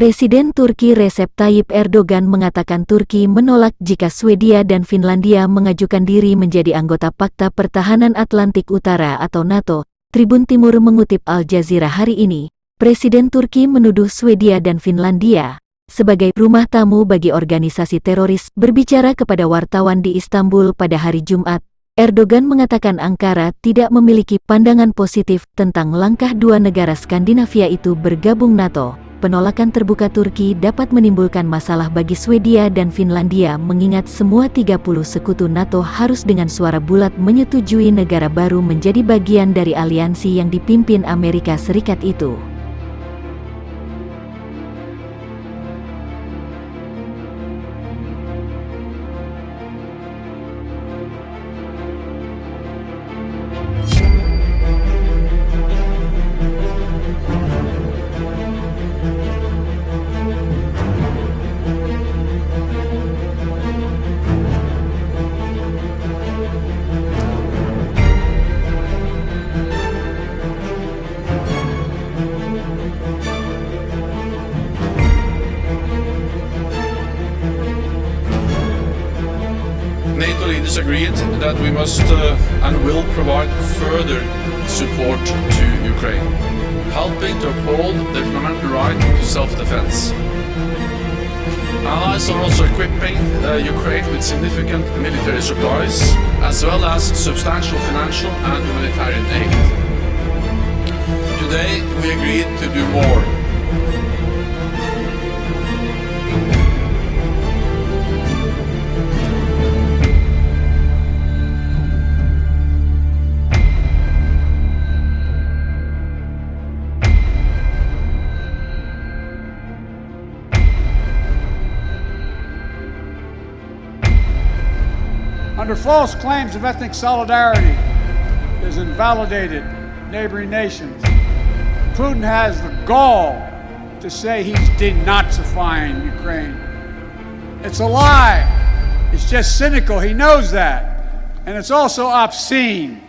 Presiden Turki Recep Tayyip Erdogan mengatakan Turki menolak jika Swedia dan Finlandia mengajukan diri menjadi anggota Pakta Pertahanan Atlantik Utara atau NATO. Tribun Timur mengutip Al Jazeera hari ini, Presiden Turki menuduh Swedia dan Finlandia sebagai rumah tamu bagi organisasi teroris. Berbicara kepada wartawan di Istanbul pada hari Jumat, Erdogan mengatakan Ankara tidak memiliki pandangan positif tentang langkah dua negara Skandinavia itu bergabung NATO. Penolakan terbuka Turki dapat menimbulkan masalah bagi Swedia dan Finlandia mengingat semua 30 sekutu NATO harus dengan suara bulat menyetujui negara baru menjadi bagian dari aliansi yang dipimpin Amerika Serikat itu. NATO leaders agreed that we must and will provide further support to Ukraine, helping to uphold their fundamental right to self-defense. Allies are also equipping Ukraine with significant military supplies, as well as substantial financial and humanitarian aid. Today, we agreed to do more. Under false claims of ethnic solidarity is invalidated neighboring nations. Putin has the gall to say he's denazifying Ukraine. It's a lie. It's just cynical. He knows that. And it's also obscene.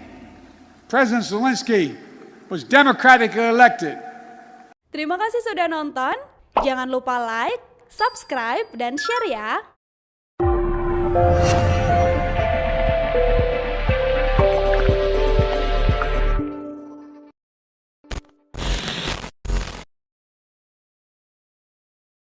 President Zelensky was democratically elected. Terima kasih sudah nonton. Jangan lupa like, subscribe, dan share ya.